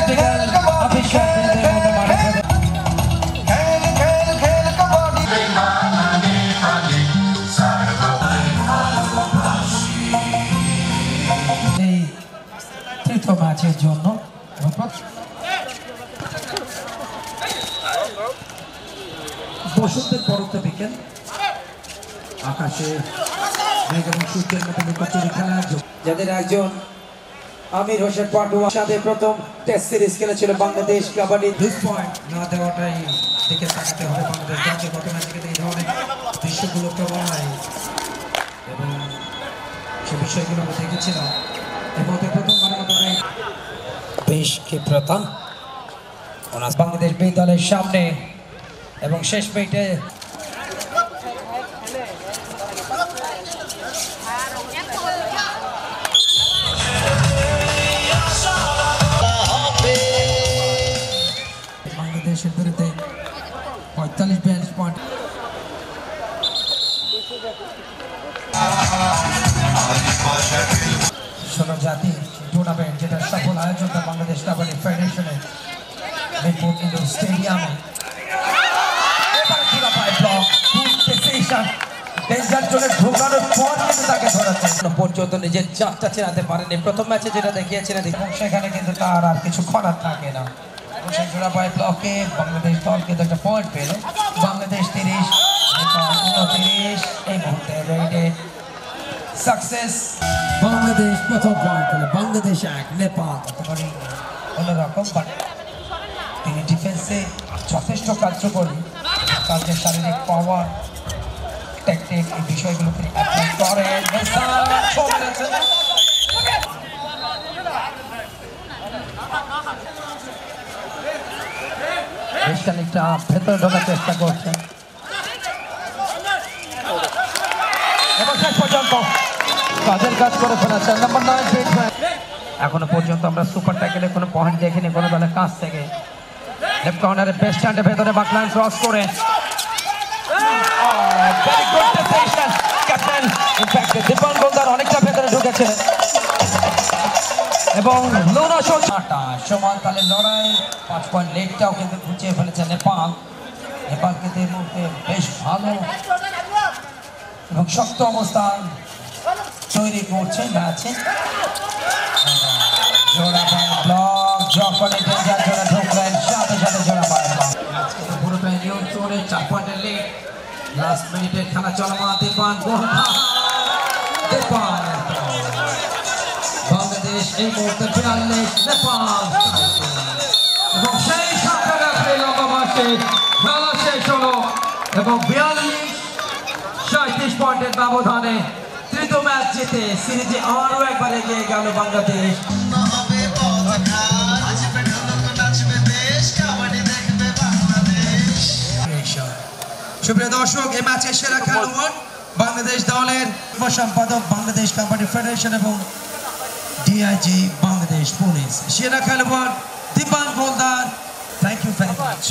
practical অফিসিয়ালদের মতো মাঠে এই তৃতীয় ম্যাচের জন্য বসন্তের পরন্ত বিকেল আকাশে মেঘ এবং সূর্যের মতো লুকোচুরি খেলার যাদের একজন আমির হোসেন পাটুয়ার সাথে প্রথম টেস্ট সিরিজ খেলেছিল বাংলাদেশ কাবাডি 2 পয়েন্ট না দেওয়াটাই দিকে তাকাতে হবে বাংলাদেশ দলকে গত ম্যাচ থেকে এই ধরনের দৃশ্যগুলো প্রমাণ এবং সে বিষয়গুলো আমরা দেখেছিলাম এর মধ্যে প্রথমবারের মতো বেশ ক্ষিপ্রতা বাংলাদেশ বি দলের সামনে এবং শেষ মিনিটে বাংলাদেশের বিরুদ্ধে 45-42 পয়েন্ট ষোলো জাতি টুর্নামেন্ট যেটা সফল আয়োজন বাংলাদেশ কাবাডি ফেডারেশনের মিরপুর ইন্ডোর স্টেডিয়ামে পর্যন্ত নিজের চাপটা চেনাতে পারেনি প্রথম ম্যাচে যেটা দেখিয়েছিলেন এবং সেখানে কিন্তু তার আর কিছু করার থাকে না জোড়াপাই ব্লকে বাংলাদেশ দল কিন্তু একটা পয়েন্ট পেল বাংলাদেশ 30 29 এই মুহূর্তে রেডে সাকসেস বাংলাদেশ প্রথম পয়েন্ট পেল বাংলাদেশ 1 নেপাল ততবারই অন্যরকম বাট তিনি ডিফেন্সে যথেষ্ট কার্যকরী তার যে শারীরিক পাওয়ার টেকনিক এই বিষয়গুলো তিনি অ্যাপ্লাই করেন বেশ খানিকটা ভেতরে ঢোকার চেষ্টা করছেন এবং শেষ পর্যন্ত কাজের কাজ করে ফেলেছেন নম্বর 9 এখনো পর্যন্ত আমরা সুপার ট্যাকেলে কোনো পয়েন্ট দেখিনি কোনো দলের কাছ থেকে লেফট কর্নারে বেস্ট হ্যান্ডে ভেতরে বাকলাইন ক্রস করে ক্যাপ্টেন ইনফ্যাক্ট দীপন গোলদার অনেকটা ভেতরে ঢুকেছে এবং লুনা শোটা সমান তালের লড়াই 5 পয়েন্ট লেটটাও কিন্তু ঘুচিয়ে ফেলেছে নেপাল নেপাল কিন্তু এই মুহূর্তে বেশ ভালো এবং শক্ত অবস্থান তৈরি করছে ম্যাচে জোড়া পায় ব্লক যখন ডেঞ্জার জোড়া ঢুকলেন সাথে সাথে জোড়া পায় ব্লক পুরোটাই নিয়ন্ত্রণে 4 পয়েন্টের লিড লাস্ট মিনিটে খেলা চলমান দীপান বাংলাদেশ এই মুহূর্তে 42 নেপাল এবং সেই সাথে রেফারি লম্বা মাঠে খেলা শেষ হলো এবং 42-37 পয়েন্টের ব্যবধানে তৃতীয় ম্যাচ জিতে সিরিজে আরও একবার এগিয়ে গেল বাংলাদেশ সুপ্রিয় দর্শক এই ম্যাচের সেরা খেলোয়াড় বাংলাদেশ দলের সম্পাদক বাংলাদেশ কাবাডি ফেডারেশন এবং ডিআইজি বাংলাদেশ পুলিশ সেরা খেলোয়াড় Dipan Goldar thank you very much